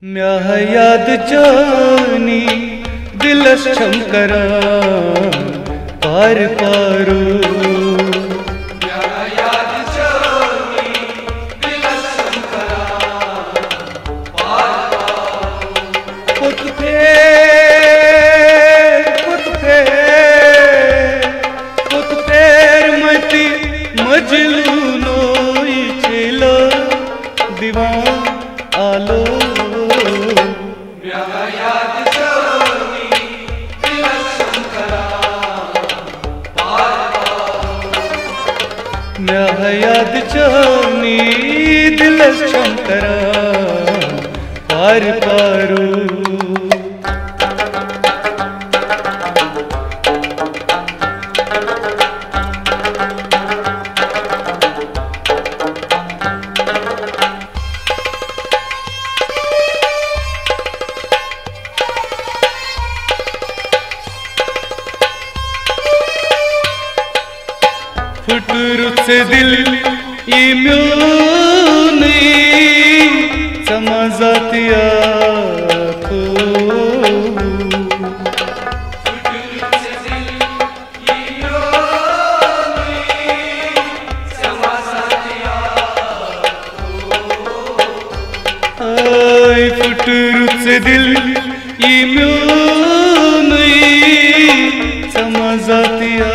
म्या याद जानी दिलस शंकरा पार पारू मजलू नोई चलो दीवान आलो याद जानी दिलस शंकरा म्या याद जानी दिलस शंकरा पार पारू फुटरुच दिल इम्यूनी समझतिया तो फुटरुच दिल इम्यूनी समझतिया आय फुटरुच दिल इम्यूनी समझतिया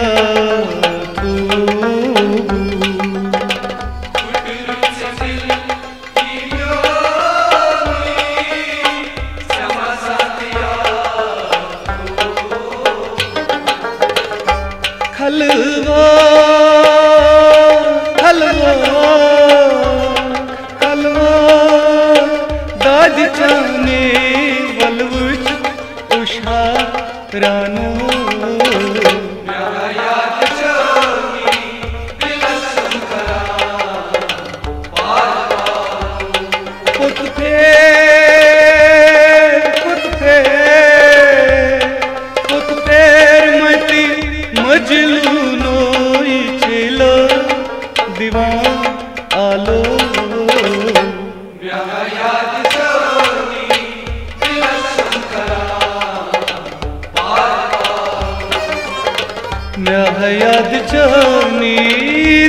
खलवा खलवा खलवा दाद चाने वलवुच उषा रानो याद जानी दिलस शंकरा पुत फेर मती मजलू नोई चलो दीवान आलो याद जानी दिलस शंकरा म्या याद जानी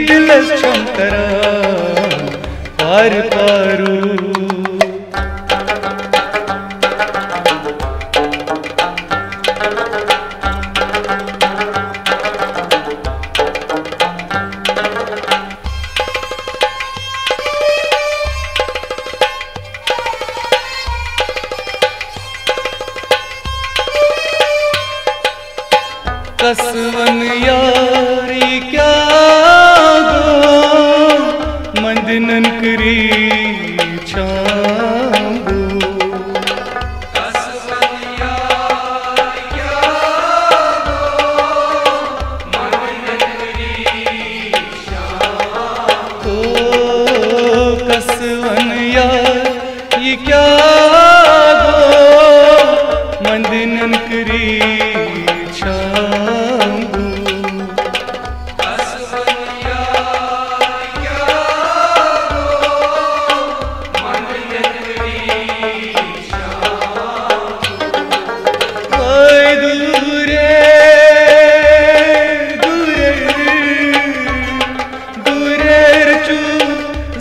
दिलस शंकरा पार पारू कसवन यारी क्या गो मंदनन करी छांगो कसवन यारी क्या गो मंदनन करी तो कसवन यारी क्या गो मंदनन करी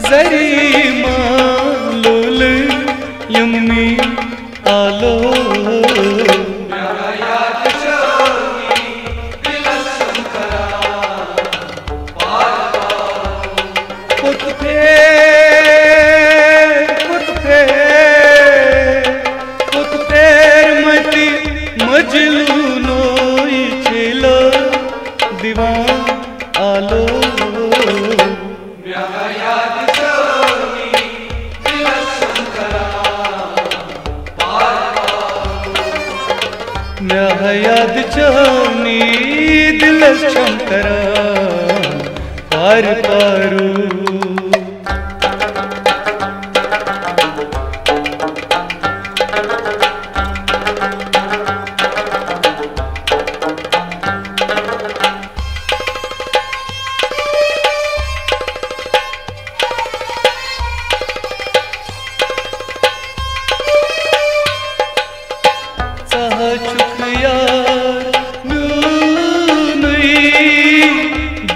जरी मालूल यमुनी आलो याद जानी दिलस शंकरा पुत फेर मती मजलू नोई चलो दीवान आलो याद जानी दिलस शंकरा म्या याद जानी दिलस शंकरा पार पारू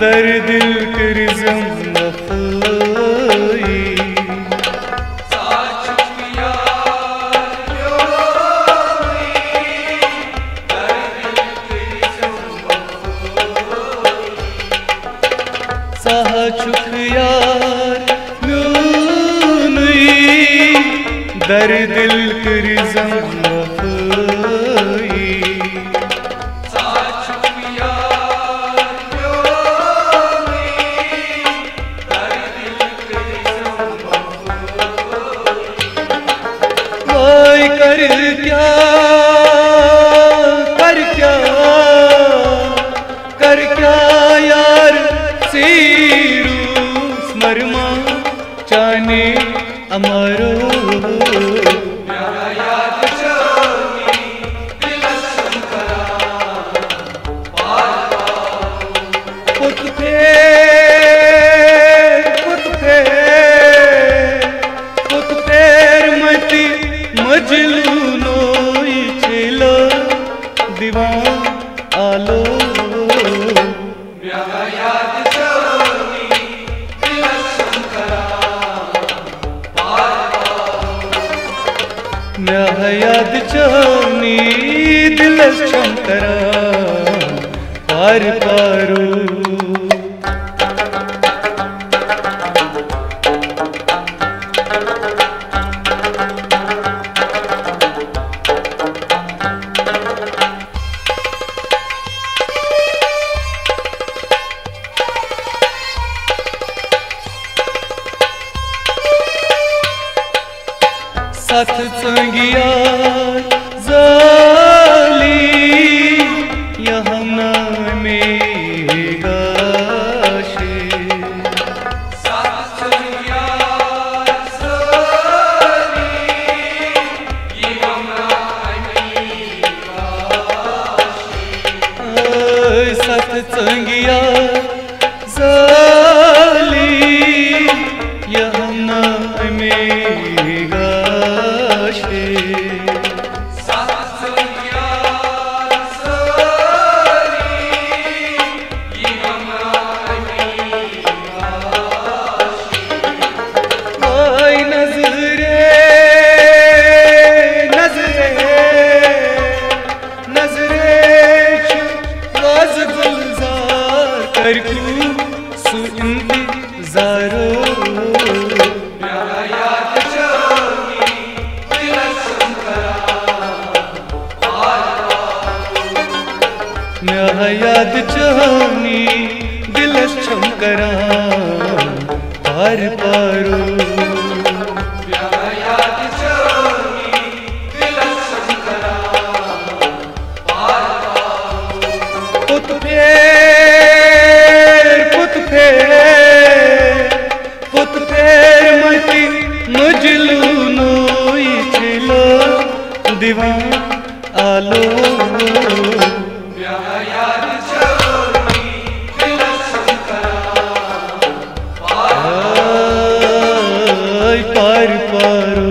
दर दिल करिजम वफाई साहा चुक यार म्यूनुई दर दिल करिजम वफाई कर क्या यार सीरू स्मरमा चाने अमरो पुत फेर मती मजलूनो छेलो दीवान आलो याद चौनी दिल शंकरा पार पारू साथ संगिया जाली यहाँ में गाशे साथ संगिया जाली यहाँ में गाशे साथ संगिया जाली यहाँ में याद चौनी दिल शंकरा पार पारो याद चौनी दिल शंकरा पार पारो पुत फेर मती मजलूनो छेलो दीवान आलो पार पारो।